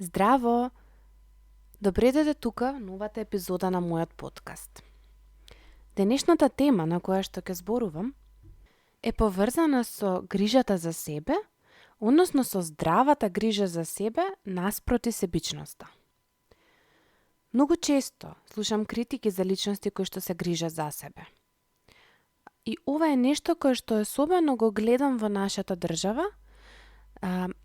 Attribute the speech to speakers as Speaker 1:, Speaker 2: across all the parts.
Speaker 1: Здраво! Добре дојде тука новата епизода на мојот подкаст. Денешната тема на која што ќе зборувам е поврзана со грижата за себе, односно со здравата грижа за себе наспроти себичноста. Многу често слушам критики за личности кои што се грижат за себе. И ова е нешто кое што особено го гледам во нашата држава,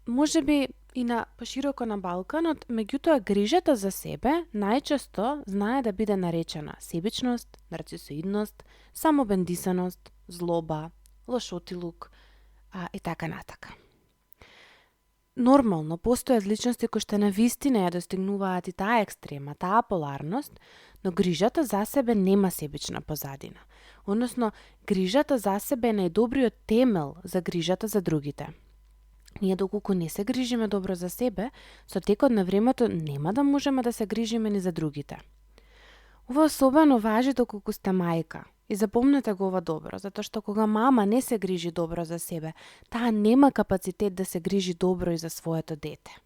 Speaker 1: можеби и на пошироко на Балканот, меѓутоа грижата за себе најчесто знае да биде наречена себичност, нарцисоидност, самобендисаност, злоба, лошотилук и така натака. Нормално, постојат личности кои што навистина ја достигнуваат и таа екстрема, таа поларност, но грижата за себе нема себична позадина. Односно, грижата за себе е најдобриот темел за грижата за другите. Ние доколку не се грижиме добро за себе, со текот на времето нема да можеме да се грижиме ни за другите. Ова особено важи доколку сте мајка. И запомнете го ова добро, затоа што кога мама не се грижи добро за себе, таа нема капацитет да се грижи добро и за своето дете.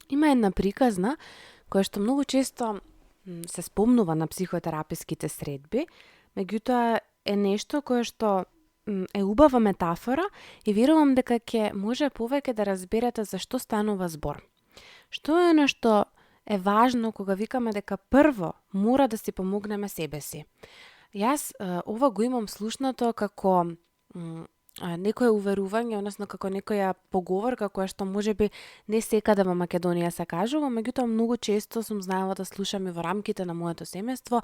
Speaker 1: Има една приказна која што многу често се спомнува на психотераписките средби, меѓутоа е нешто кое што е убава метафора и верувам дека ќе може повеќе да разберете за што станува збор. Што е оно што е важно кога викаме дека прво мора да си помогнеме себе си? Јас ова го имам слушнато како некое уверување, односно како некоја поговорка која што можеби не секаде во Македонија се кажува, меѓутоа многу често сум знаела да слушам и во рамките на моето семејство,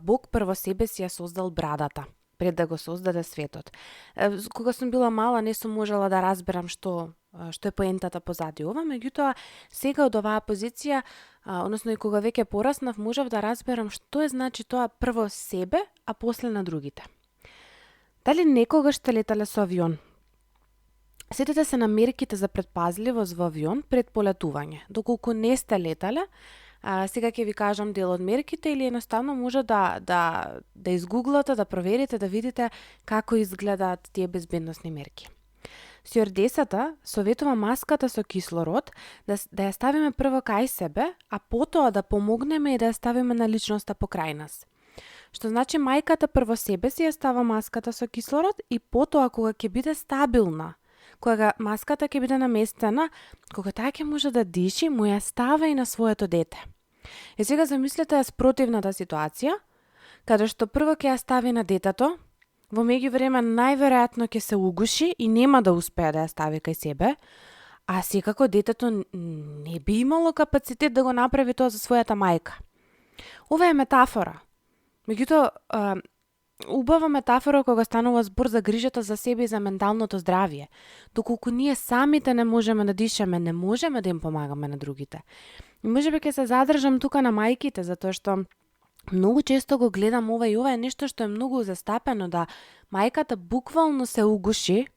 Speaker 1: Бог прво себе си ја создал брадата пред да го создаде светот. Кога сум била мала не сум можела да разберам што е поентата позади ова, меѓутоа сега од оваа позиција, односно и кога веќе пораснав, можев да разберам што е значи тоа прво себе, а после на другите. Дали некогаш сте летале со авион? Сетете се на мерките за предпазливост во авион пред полетување. Доколку не сте летале, сега ќе ви кажам дел од мерките или едноставно може да изгуглате, да проверите, да видите како изгледаат тие безбедносни мерки. Стюардесата советува маската со кислород да ја ставиме прво кај себе, а потоа да помогнеме и да ја ставиме на личноста покрај нас. Што значи мајката прво себе си ја става маската со кислород и потоа кога ќе биде стабилна, кога маската ќе биде наместена, кога таа ќе може да диши, му ја става и на своето дете. И сега замислете ја спротивната ситуација, каде што прво ќе ја стави на детето, во меѓувреме најверојатно ќе се угуши и нема да успее да ја стави кај себе, а секако детето не би имало капацитет да го направи тоа за својата мајка. Ова е метафора. Меѓутоа, убава метафора кога станува збор за грижата за себе и за менталното здравје. Доколку ние самите не можеме да дишаме, не можеме да им помагаме на другите. И можеби ќе се задржам тука на мајките, затоа што многу често го гледам ова и ова е нешто што е многу застапено, да мајката буквално се угуши,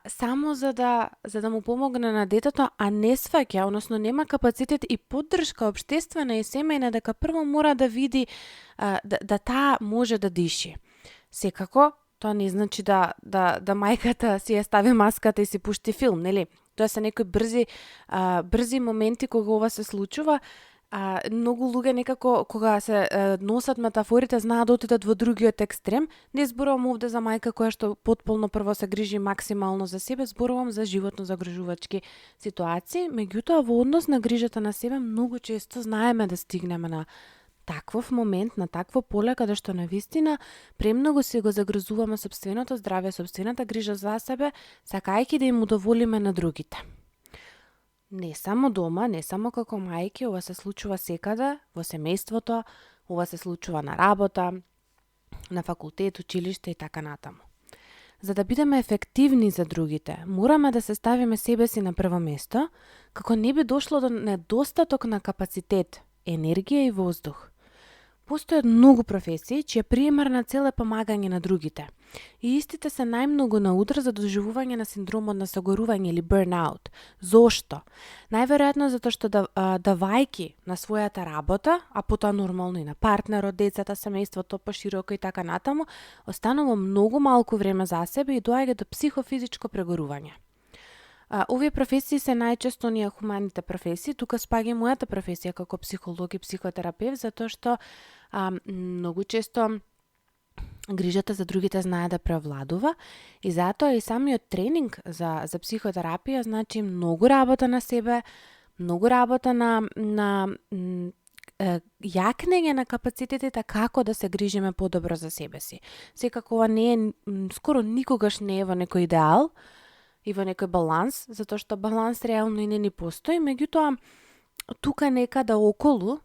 Speaker 1: само за да му помогне на детето, а не сваќа, односно нема капацитет и поддршка општествена и семејна дека прво мора да види да таа може да диши. Секако, тоа не значи да мајката си ја стави маската и си пушти филм, нели? Тоа се некои брзи моменти кога ова се случува. Многу луѓе некако кога се носат метафорите знаат да отидат во другиот екстрем. Не зборувам овде за мајка која што потполно прво се грижи максимално за себе, зборувам за животно загрижувачки ситуации, меѓутоа во однос на грижата на себе многу често знаеме да стигнеме на таквов момент, на такво поле каде што навистина премногу си го загрозуваме сопственото здравје, сопствената грижа за себе, сакајќи да им удоволиме на другите. Не само дома, не само како мајки, ова се случува секаде, во семејството, ова се случува на работа, на факултет, училиште и така натаму. За да бидеме ефективни за другите, мораме да се ставиме себе си на прво место, како не би дошло до недостаток на капацитет, енергија и воздух. Постојат многу професии чија примерна цел е помагање на другите. И истите се најмногу на удар за доживување на синдромот на согорување или burnout. Зошто? Најверојатно затоа што давајки на својата работа, а потоа нормално и на партнерот, децата, семејството, пошироко и така натаму, останува многу малку време за себе и доаѓа до психофизичко прегорување. Овие професии се најчесто оние хуманите професии, тука спаѓа и мојата професија како психолог и психотерапевт, затоа што многу често грижата за другите знае да преовладува и затоа и самиот тренинг за психотерапија значи многу работа на себе, многу работа на јакнење на капацитетите како да се грижиме подобро за себе си. Секако ова не е, скоро никогаш не е во некој идеал и во некој баланс, затоа што баланс реално и не ни постои, меѓутоа тука некада околу,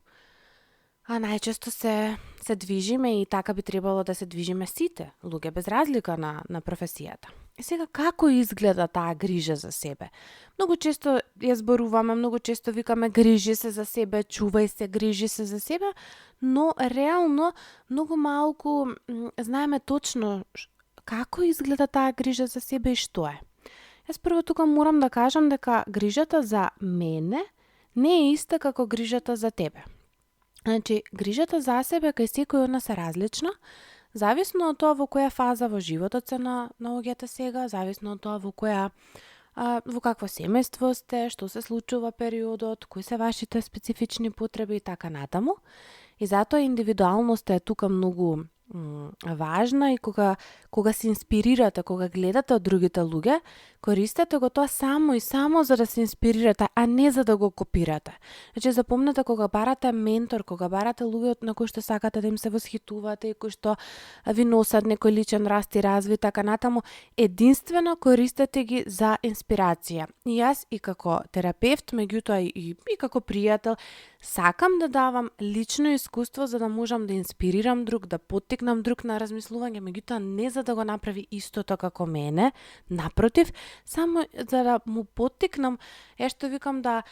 Speaker 1: најчесто се движиме и така би требало да се движиме сите луѓе без разлика на професијата. И сега како изгледа таа грижа за себе? Многу често ја зборуваме, многу често викаме грижи се за себе, чувај се, грижи се за себе, но реално многу малку знаеме точно како изгледа таа грижа за себе и што е. Јас прво тука морам да кажам дека грижата за мене не е иста како грижата за тебе. Значи, грижата за себе кај секој од нас е различна, зависно од тоа во која фаза во животот се наоѓате сега, зависно од тоа во какво семејство сте, што се случува периодот, кои се вашите специфични потреби и така натаму. И затоа индивидуалноста е тука многу важна и кога се инспирирате, кога гледате од другите луѓе, користете го тоа само и само за да се инспирирате, а не за да го копирате. Значи, запомнете кога барате ментор, кога барате луѓе на кои што сакате да им се восхитувате и кои што ви носат некој личен раст и развој, така натаму, единствено користете ги за инспирација. И јас и како терапевт, меѓутоа и како пријател, сакам да давам лично искуство за да можам да инспирирам друг, да поттикнам друг на размислување, меѓутоа не за да го направи истото како мене, напротив, само за да му поттикнам, што викам да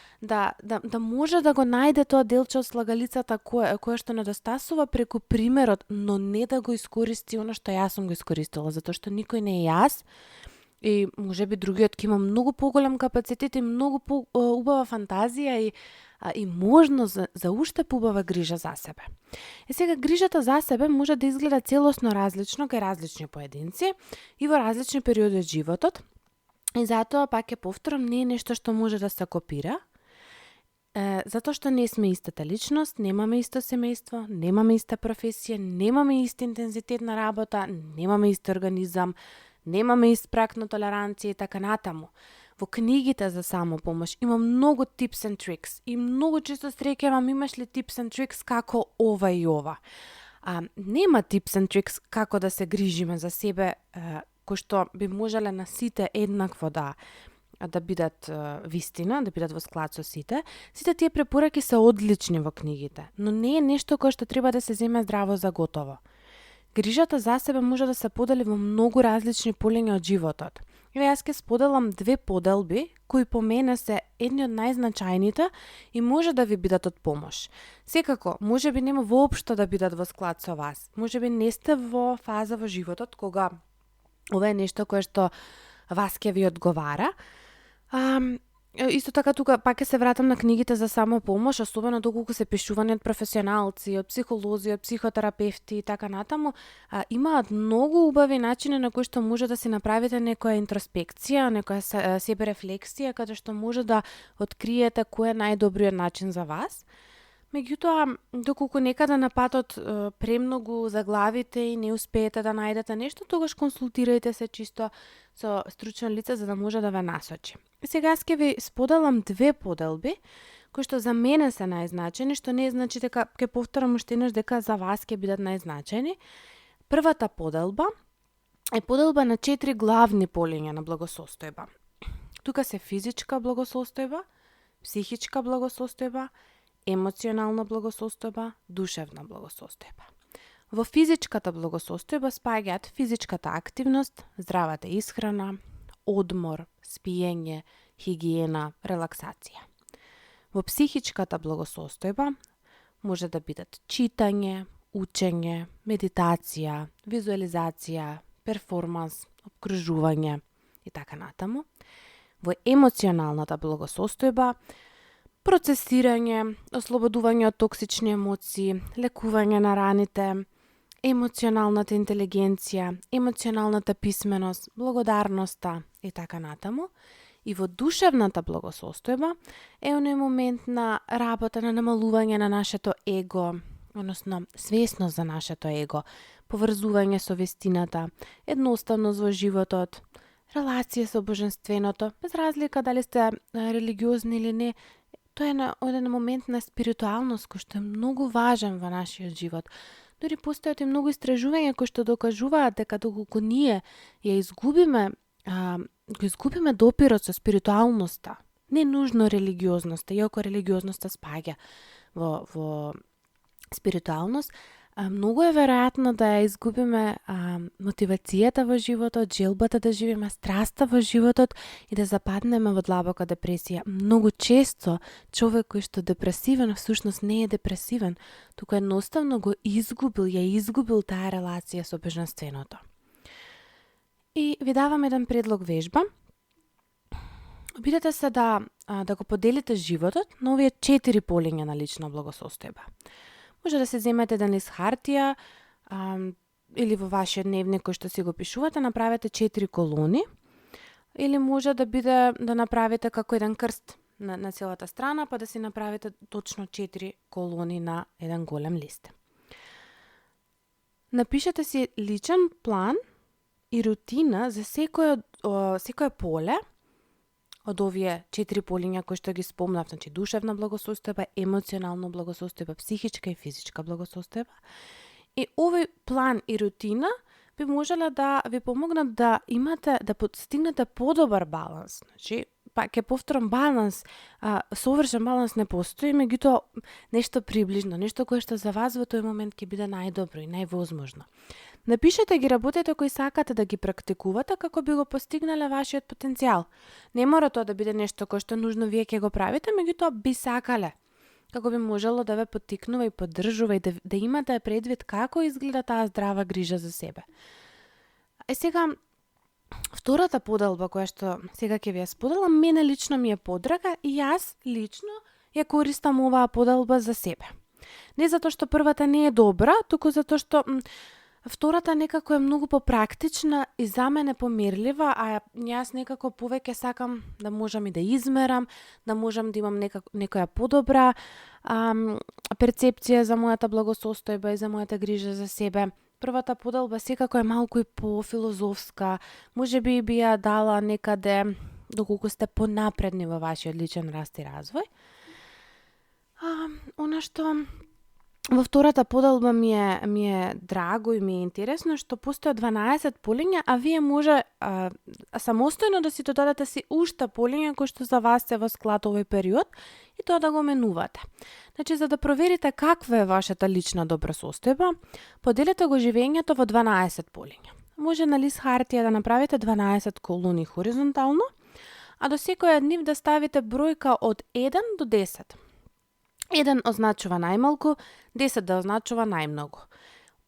Speaker 1: може да го најде тоа делче од слагалицата кое што недостасува преку примерот, но не да го искористи она што јас сум го искористила, затоа што никој не е јас. И можеби другиот ќе има многу поголем капацитет и многу убава фантазија и можност за уште поубава грижа за себе. И сега грижата за себе може да изгледа целосно различно кај различни поединци и во различни периоди од животот. И затоа пак ќе повторам, не е нешто што може да се копира, затоа што не сме истата личност, немаме исто семејство, немаме иста професија, немаме ист интензитет на работа, немаме ист организам, немаме ист прак на толеранција и така натаму. Во книгите за самопомош има многу tips and tricks и многу често среќавам имаш ли tips and tricks како ова и ова. Нема tips and tricks како да се грижиме за себе, кои што би можеле на сите еднакво да бидат вистина, да бидат во склад со сите. Сите тие препораки се одлични во книгите, но не е нешто кое што треба да се земе здраво за готово. Грижата за себе може да се подели во многу различни полиња од животот. И јас ќе споделам две поделби кои по мене се едни од најзначајните и може да ви бидат од помош. Секако, може би нема воопшто да бидат во склад со вас. Може би не сте во фаза во животот кога ова е нешто кое што вас ќе ви одговара. Исто така тука пак ќе се вратам на книгите за самопомош, особено доколку се пишувани од професионалци, од психолози, од психотерапевти и така натаму, имаат многу убави начини на кои што може да си направите некоја интроспекција, некоја себерефлексија, каде што може да откриете кој е најдобриот начин за вас. Меѓутоа, доколку некаде на патот премногу заглавите и не успеете да најдете нешто, тогаш консултирајте се чисто со стручно лице за да може да ве насочи. Сега ќе ви споделам две поделби кои што за мене се најзначени, што не значи дека ќе повторам уште еднаш дека за вас ќе бидат најзначени. Првата поделба е поделба на 4 главни полиња на благосостојба. Тука се физичка благосостојба, психичка благосостојба, емоционална благосостојба, душевна благосостојба. Во физичката благосостојба спаѓаат физичката активност, здравата исхрана, одмор, спиење, хигиена, релаксација. Во психичката благосостојба може да бидат читање, учење, медитација, визуализација, перформанс, обкружување и така натаму. Во емоционалната благосостојба процесирање, ослободување од токсични емоции, лекување на раните, емоционалната интелигенција, емоционалната писменост, благодарноста и така натаму. И во душевната благосостојба е оној момент на работа, на намалување на нашето его, односно свесност за нашето его, поврзување со вистината, едноставност во животот, релација со божественото, без разлика дали сте религиозни или не. Тоа е еден момент на спиритуалност кој што е многу важен во нашиот живот. Дори постојат и многу истражувања кои што докажуваат дека доколку ние ја изгубиме, го изгубиме допирот со спиритуалноста, не нужно религиозноста, иако религиозноста спаѓа во спиритуалност, многу е веројатно да ја изгубиме мотивацијата во животот, желбата да живееме, страста во животот и да западнеме во длабока депресија. Многу често човек кој што депресивен всушност не е депресивен, туку едноставно ја изгубил таа релација со божественото. И ви давам еден предлог вежба. Обидете се да го поделите животот на овие 4 полиња на лична благосостојба. Може да се земете еден лист хартија или во вашиот дневник кој што си го пишувате, направете 4 колони, или може да биде да направите како еден крст на целата страна, па да си направите точно 4 колони на еден голем лист. Напишете си личен план и рутина за секое поле од овие 4 полиња кои што ги спомнав, значи душевна благосостојба, емоционална благосостојба, психичка и физичка благосостојба. И овој план и рутина би можеле да ви помогнат да постигнете подобар баланс. Значи, па ќе повторам, баланс, совршен баланс не постои, меѓутоа нешто приближно, нешто кое што за вас во тој момент ќе биде најдобро и највозможно. Напишете ги работите кои сакате да ги практикувате како би го постигнале вашиот потенцијал. Не мора тоа да биде нешто кое што нужно вие ќе го правите, меѓутоа би сакале, како би можело да ве поттикнува и поддржува и да имате предвид како изгледа таа здрава грижа за себе. Сега, втората поделба која што сега ќе ви ја споделам, мене лично ми е подрага и јас лично ја користам оваа поделба за себе. Не затоа што првата не е добра, туку затоа што втората некако е многу попрактична и за мене помирлива, а јас некако повеќе сакам да можам и да измерам, да можам да имам некоја подобра перцепција за мојата благосостојба и за мојата грижа за себе. Првата поделба секако е малку и пофилозофска, можеби би ја дала некаде доколку сте понапредни во вашиот личен раст и развој. Она што во втората поделба ми е драго и ми е интересно што постојат 12 полиња, а вие може самостојно да си додадете си уште полиња кои што за вас се во склад овој период и тоа да го менувате. Значи, за да проверите каква е вашата лична добра состојба, поделете го живењето во 12 полиња. Може на лист хартија да направите 12 колони хоризонтално, а до секоја од нив да ставите бројка од 1 до 10. 1 означува најмалку, 10 да означува најмногу.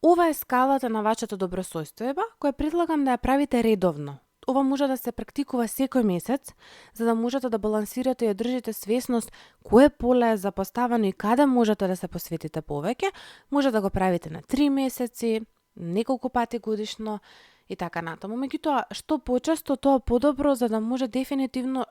Speaker 1: Ова е скалата на вашата добросостојба, која предлагам да ја правите редовно. Ова може да се практикува секој месец, за да можете да балансирате и одржите свесност кое поле е запоставено и каде можете да се посветите повеќе. Може да го правите на 3 месеци, неколку пати годишно и така натаму. Меѓутоа, што почесто, тоа подобро, за да може дефинитивно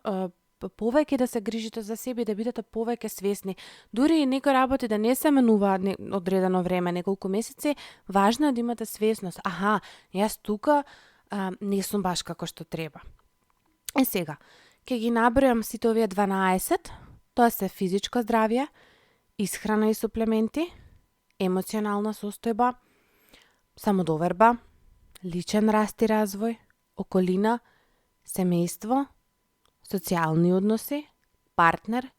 Speaker 1: повеќе да се грижите за себе и да бидете повеќе свесни. Дури и некои работи да не се менуваат одредено време, неколку месеци, важно е да имате свесност. Аха, јас тука не сум баш како што треба. Сега, ќе ги набројам сите овие 12, тоа се физичко здравје, исхрана и суплементи, емоционална состојба, самодоверба, личен раст и развој, околина, семејство, социјални односи, партнер,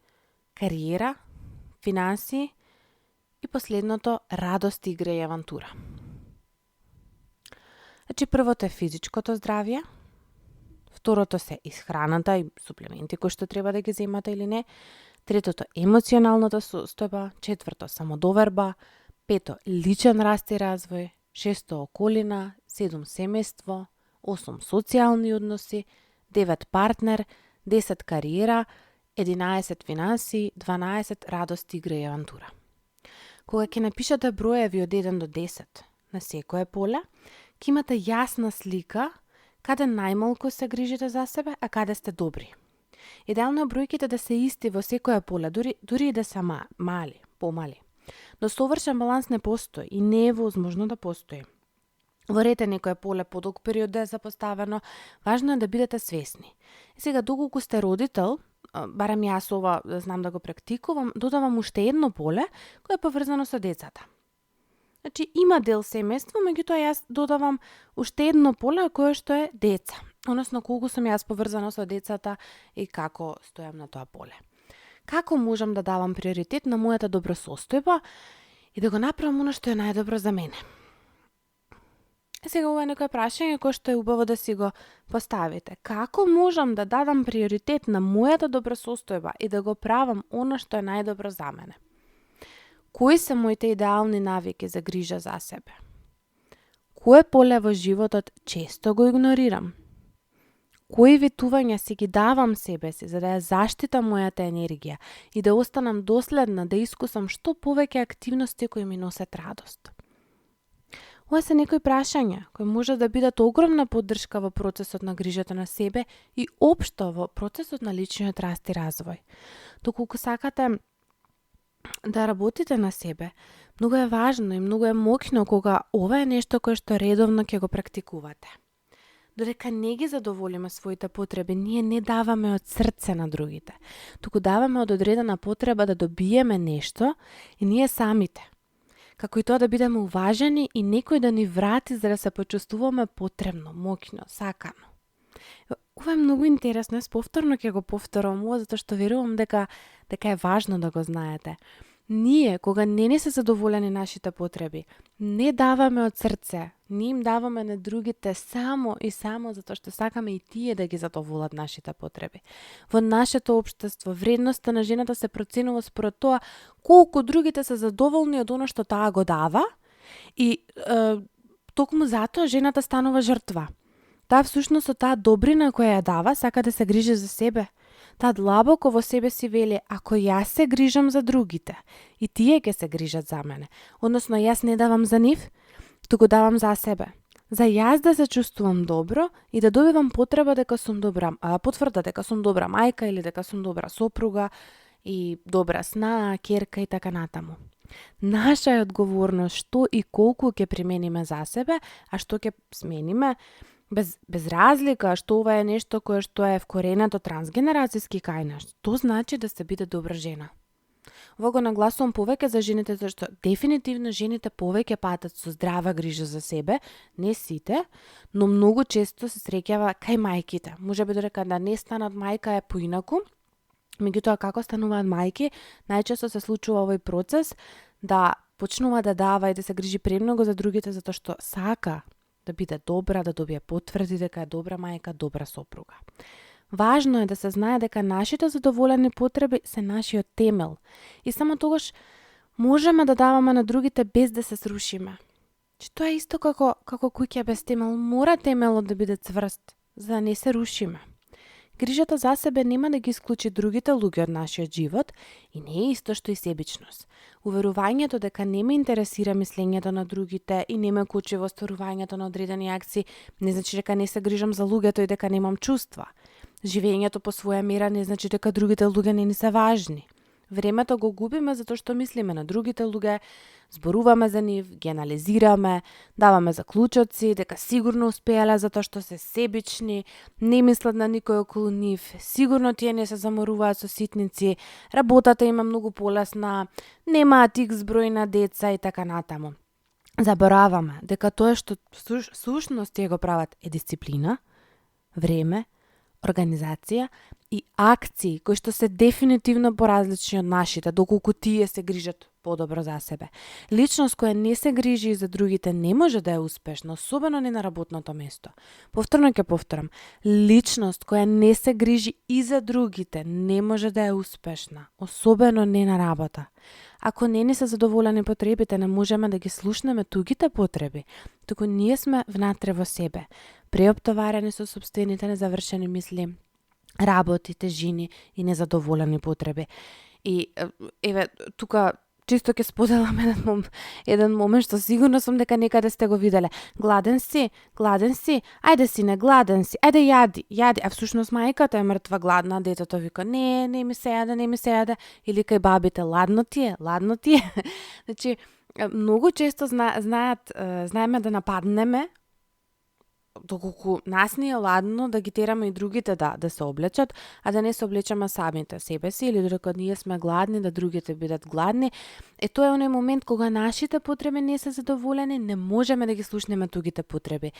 Speaker 1: кариера, финанси и последното радост, игра и авантура. Значи, првото е физичкото здравје, второто се исхраната и суплементи кои што треба да ги земате или не, третото емоционалната состојба, четврто самодоверба, пето личен раст и развој, шесто околина, 7 семејство, 8 социјални односи, 9 партнер, 10 кариера, 11 финанси, 12 радост, игра и авантура. Кога ќе напишете броеви од 1 до 10 на секое поле, ќе имате јасна слика каде најмалку се грижите за себе, а каде сте добри. Идеално е бројките да се исти во секое поле, дури и да се мали, помали. Но совршен баланс не постои и не е возможно да постои. Во ред е некое поле подолг период да е запоставено, важно е да бидете свесни. И сега, доколку сте родител, барем јас ова знам да го практикувам, додавам уште едно поле кое е поврзано со децата. Значи, има дел семејство, меѓутоа јас додавам уште едно поле кое што е деца, односно колку сум јас поврзана со децата и како стојам на тоа поле. Како можам да давам приоритет на мојата добросостојба и да го направам оно што е најдобро за мене? Сега ова е некој прашање кое што е убаво да си го поставите. Како можам да дадам приоритет на мојата добросостојба и да го правам оно што е најдобро за мене? Кои се моите идеални навики за грижа за себе? Кое поле во животот често го игнорирам? Кои ветувања си ги давам себе си за да ја заштитам мојата енергија и да останам доследна да искусам што повеќе активности кои ми носат радост? Ова се некои прашања кои може да бидат огромна поддршка во процесот на грижата на себе и општо во процесот на личниот раст и развој. Доколку сакате да работите на себе, многу е важно и многу е моќно кога ова е нешто кое што редовно ќе го практикувате. Додека не ги задоволиме своите потреби, ние не даваме од срце на другите, туку даваме од одредена потреба да добиеме нешто и ние самите. Како и тоа да бидеме уважени и некој да ни врати за да се почувствуваме потребно, моќно, сакано. Ова е многу интересно, јас повторно ќе го повторам ова, затоа што верувам дека е важно да го знаете. Ние, кога не се задоволени нашите потреби, не даваме од срце, ние им даваме на другите само и само затоа што сакаме и тие да ги задоволат нашите потреби. Во нашето општество, вредноста на жената се проценува според тоа колку другите се задоволни од оно што таа го дава и токму затоа жената станува жртва. Таа всушност со таа добрина која ја дава, сака да се грижи за себе. Таа длабоко во себе си вели, ако јас се грижам за другите, и тие ќе се грижат за мене. Односно, јас не давам за нив, туку давам за себе. За јас да се чувствувам добро и да добивам потреба дека сум добра, потврда дека сум добра мајка или дека сум добра сопруга и добра сна, ќерка и така натаму. Наша е одговорност што и колку ќе примениме за себе, а што ќе смениме без разлика што ова е нешто кое што е вкоренето трансгенерацијски кај нас. Тоа значи да се биде добра жена. Ова го нагласувам повеќе за жените, зашто дефинитивно жените повеќе патат со здрава грижа за себе, не сите, но многу често се среќава кај мајките. Може би додека да не станат мајка е поинаку, меѓутоа како стануваат мајки, најчесто се случува овој процес да почнува да дава и да се грижи премногу за другите затоа што сака да биде добра, да добие потврди дека е добра мајка, добра сопруга. Важно е да се знае дека нашите задоволени потреби се нашиот темел и само тогаш можеме да даваме на другите без да се срушиме. Тоа е исто како куќа без темел, мора темелот да биде цврст, за да не се рушиме. Грижата за себе нема да ги исклучи другите луѓе од нашиот живот и не е исто што и себичност. Уверувањето дека не ме интересира мислењето на другите и не ме кучи во остварувањето на одредени акции не значи дека не се грижам за луѓето и дека немам чувства. Живењето по своја мера не значи дека другите луѓе не ни се важни. Времето го губиме затоа што мислиме на другите луѓе, зборуваме за нив, ги анализираме, даваме заклучоци дека сигурно успеале затоа што се себични, не мислат на никој околу нив, сигурно тие не се заморуваат со ситници, работата им е многу полесна, немаат икс број на деца и така натаму. Забораваме дека тоа што сушност тие го прават е дисциплина, време, организација и акции кои што се дефинитивно поразлични од нашите, доколку тие се грижат подобро за себе. Личност која не се грижи за другите не може да е успешна, особено не на работното место. Повторно ќе повторам. Личност која не се грижи и за другите не може да е успешна, особено не на работа. Ако не ни се задоволени потребите, не можеме да ги слушнеме тугите потреби, туку ние сме внатре во себе, преоптоварени со собствените незавршени мисли, работи, тежини и незадоволени потреби. И еве тука често ќе споделам еден момент што сигурно сум дека некаде сте го виделе. Гладен си, ајде сине, гладен си, ајде јади. А всушност мајката е мртва гладна, а детето вика не ми се јаде, или кај бабите ладно ти е. Значи, многу често знаеме да нападнеме, доколку нас ни е ладно да ги тераме и другите да се облечат, а да не се облечеме самите себе си, или додека ние сме гладни, да другите бидат гладни. Тоа е оној момент кога нашите потреби не се задоволени, не можеме да ги слушнеме тугите потреби.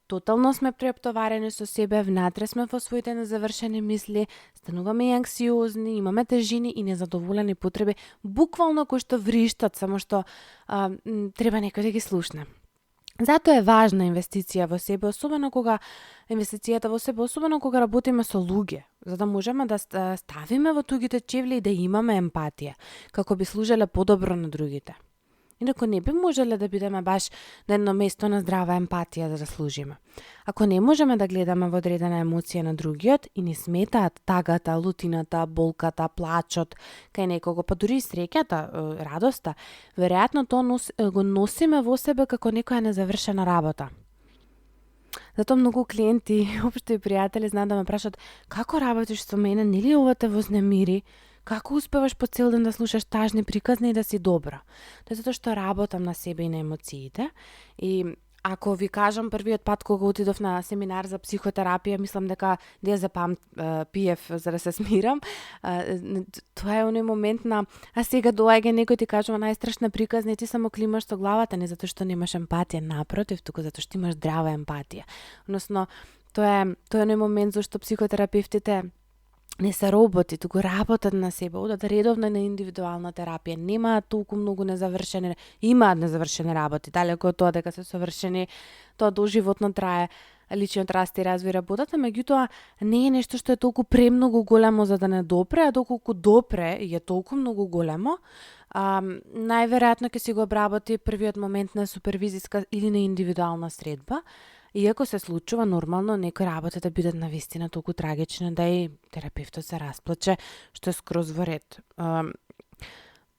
Speaker 1: Тотално сме преоптоварени со себе, внатре сме во своите незавршени мисли, стануваме и анксиозни, имаме тежини и незадоволени потреби, буквално кои што вриштат, само што треба некој да ги слушне. Затоа е важна инвестиција во себе, особено кога работиме со луѓе, за да можеме да ставиме во тугите чевли и да имаме емпатија, како би служеле подобро на другите. Инако не би можеле да бидеме баш на едно место на здрава емпатија да служиме. Ако не можеме да гледаме во одредена емоција на другиот и ни сметаат тагата, лутината, болката, плачот кај некого, па дури и среќата, радоста, веројатно тоа го носиме во себе како некоја незавршена работа. Затоа многу клиенти, општо и пријатели, знаат да ме прашат како работиш со мене, нели ова те вознемири? Како успеваш по цел ден да слушаш тажни приказни и да си добра? Тоа е затоа што работам на себе и на емоциите. И ако ви кажам првиот пат кога отидов на семинар за психотерапија, мислам дека диазепам пиев за да се смирам. Тоа е оној момент на а сега доаѓа некој ти кажува најстрашна приказна и ти само климаш со главата, не затоа што немаш емпатија, напротив, туку затоа што имаш здрава емпатија. Односно, тоа е оној момент зашто психотерапевтите не се роботи, туку работат на себе, одат редовно на индивидуална терапија, немаат толку многу имаат незавршени работи, далеко од тоа дека се совршени, тоа доживотно трае, личниот раст и развој работата, меѓутоа не е нешто што е толку премногу големо за да не допре, а доколку допре и е толку многу големо, најверојатно ќе си го обработи првиот момент на супервизиска или на индивидуална средба. Иако се случува нормално некои работи да бидат навистина толку трагични да и терапевтот се расплаче, што е скроз во ред.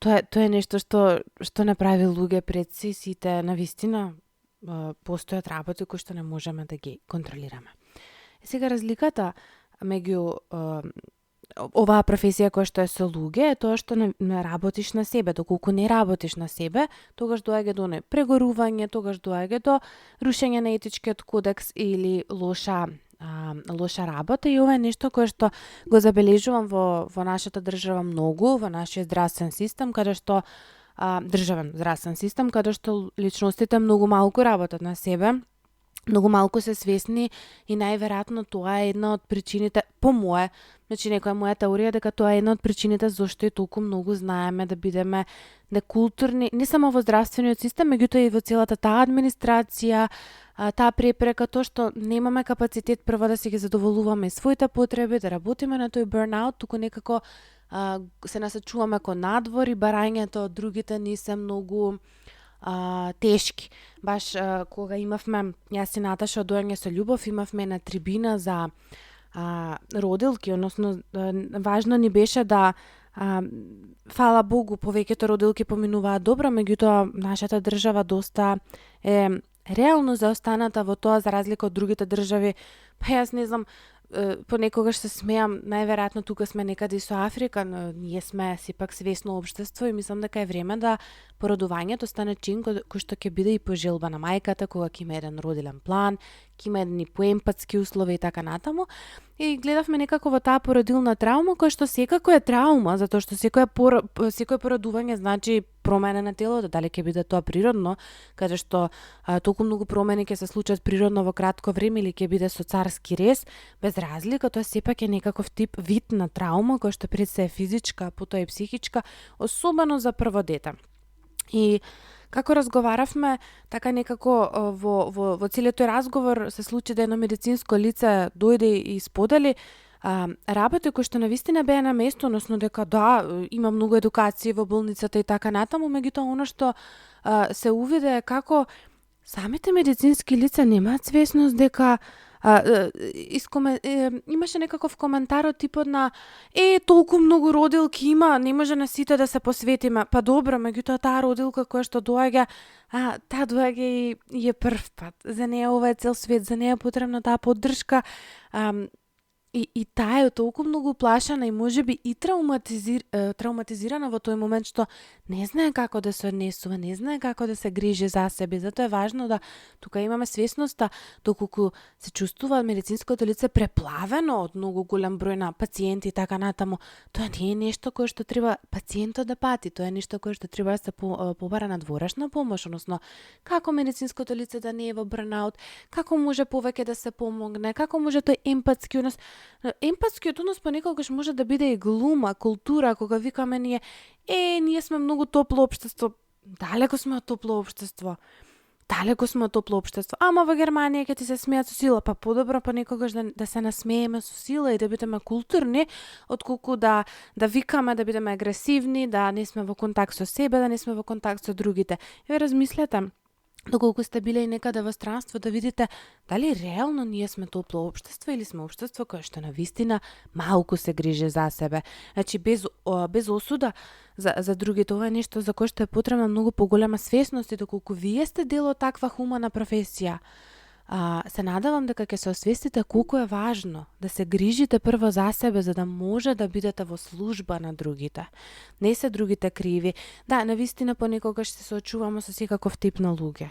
Speaker 1: Тоа е нешто што направи луѓе пред сите, навистина постојат работи кои што не можеме да ги контролираме. Сега разликата меѓу оваа професија која што е со луѓе е тоа што не работиш на себе. Доколку не работиш на себе, тогаш доаѓа до прегорување, тогаш доаѓа до рушење на етичкиот кодекс или лоша работа, и ова е нешто кое што го забележувам во нашата држава многу, во нашиот здравствен систем, каде што државен здравствен систем, каде што личностите многу малку работат на себе, многу малку се свесни и најверојатно тоа е една од причините, некоја моја теорија дека тоа е една од причините зашто и толку многу знаеме да бидеме некултурни, не само во здравствениот систем, меѓутоа и во целата таа администрација, таа препрека, тоа што немаме капацитет прво да си ги задоволуваме своите потреби, да работиме на тој burnout, туку некако се насочуваме кон надвор и барањето од другите ни се многу тешки. Баш кога имавме, јас и Наташа од Доање со љубов, имавме на трибина за родилки, односно важно ни беше да фала Богу, повеќето родилки поминуваат добро, меѓутоа нашата држава доста е реално заостаната во тоа, за разлика од другите држави. Па јас не знам, понекогаш се смеам, најверојатно тука сме некаде со Африка, но ние сме сепак свесно општество и мислам дека е време да породувањето стане чин кој што ќе биде и по желба на мајката, кога ќе има еден родилен план, ќе има едни поемпатски услови и така натаму. И гледавме некако во таа породилна траума, која што секако е траума, затоа што секој породување значи промена на телото, дали ќе биде тоа природно, каде што толку многу промени ќе се случат природно во кратко време или ќе биде со царски рез, без разлика, тоа сепак е некаков вид на траума која што пред се е физичка, потоа и психичка, особено за прво дете. И како разговаравме, така некако во целиот тој разговор се случи да едно медицинско лице дојде и сподели работи кои што навистина беа на место, односно дека има многу едукација во болницата и така натаму, меѓутоа оно што се увиде е како самите медицински лица немаат свесност дека Имаше некаков коментар од типот на толку многу родилки има, не може на сите да се посветиме. Па добро, меѓутоа таа родилка која што доаѓа, таа доаѓа и е прв пат. За неја ова е цел свет, за неја е потребна таа поддршка. И таа е толку многу плашена и можеби и травматизирана во тој момент што не знае како да се однесува, не знае како да се грижи за себе. Затоа е важно да тука имаме свесноста доколку се чувствува медицинското лице преплавено од многу голем број на пациенти и така натаму. Тоа не е нешто кое што треба пациентот да пати, тоа е нешто кое што треба да се побара надворешна помош, односно како медицинското лице да не е во бърнаут, како може повеќе да се помогне, како може тој емпатски однос. Емпатскиот однос понекогаш може да биде и глума, култура, кога викаме ние сме многу топло општество. Далеко сме од топло општество. Ама во Германија ќе ти се смеат со сила, па подобро понекогаш да се насмееме со сила и да бидеме културни, отколку да викаме, да бидеме агресивни, да не сме во контакт со себе, да не сме во контакт со другите. Ве размислете, доколку сте биле и некаде во странство, да видите дали реално ние сме топло општество или сме општество кое што навистина малку се грижи за себе. Значи без осуда за другите, ова е нешто за кое што е потребна многу поголема свесност и доколку вие сте дел од таква хумана професија, се надевам дека ќе се освестите колку е важно да се грижите прво за себе за да може да бидете во служба на другите. Не се другите криви. Да, навистина понекогаш се соочуваме со секаков тип на луѓе.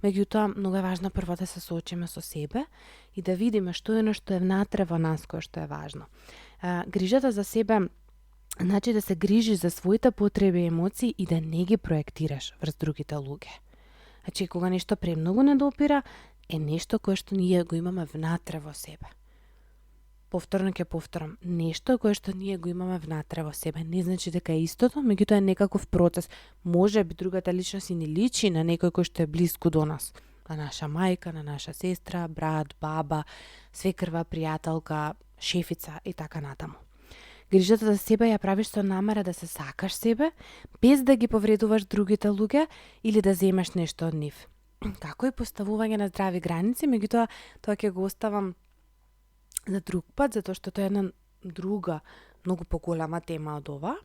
Speaker 1: Меѓутоа, многу е важно прво да се соочиме со себе и да видиме што е внатре во нас кое што е важно. Грижата за себе значи да се грижиш за своите потреби и емоции и да не ги проектираш врз другите луѓе. Значи, кога нешто премногу не допира, е нешто кое што ние го имаме внатре во себе. Повторно ќе повторам, нешто кое што ние го имаме внатре во себе. Не значи дека е истото, меѓутоа е некаков процес. Може би другата личност и не личи на некој кој што е блиску до нас. На наша мајка, на наша сестра, брат, баба, свекрва, пријателка, шефица и така натаму. Грижата за себе ја правиш со намера да се сакаш себе, без да ги повредуваш другите луѓе или да земеш нешто од нив. Како и поставување на здрави граници, меѓутоа тоа ќе го оставам за друг пат, затоа што тоа е една друга, многу поголема тема од ова.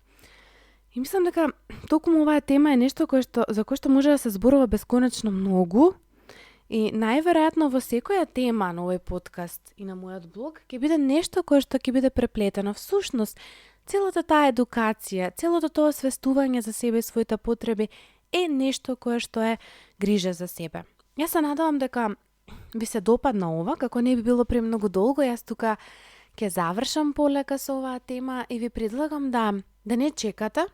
Speaker 1: И мислам дека токму оваа тема е нешто за кое што може да се зборува бесконечно многу. И најверојатно во секоја тема на овој подкаст и на мојот блог ќе биде нешто кое што ќе биде преплетено. Всушност, целата таа едукација, целото тоа освестување за себе и своите потреби е нешто кое што е грижа за себе. Јас се надевам дека ви се допадна ова, како не би било премногу долго. Јас тука ќе завршам полека со оваа тема и ви предлагам да не чекате,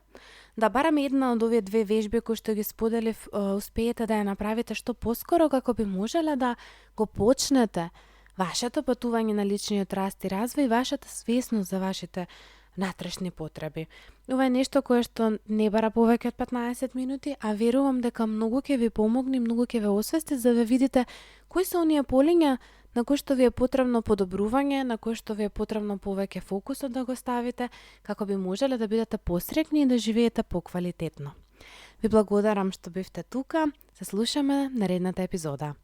Speaker 1: да барам една од овие две вежби кои што ги споделив, успеете да ја направите што поскоро како би можеле да го почнете вашето патување на личниот раст и развој и вашата свесност за вашите натрешни потреби. Ова е нешто кое што не бара повеќе од 15 минути, а верувам дека многу ќе ви помогне, многу ќе ве освести за да видите кои се оние полиња на кои што ви е потребно подобрување, на кои што ви е потребно повеќе фокусот да го ставите, како би можеле да бидете посреќни и да живеете поквалитетно. Ви благодарам што бевте тука, се слушаме наредната епизода.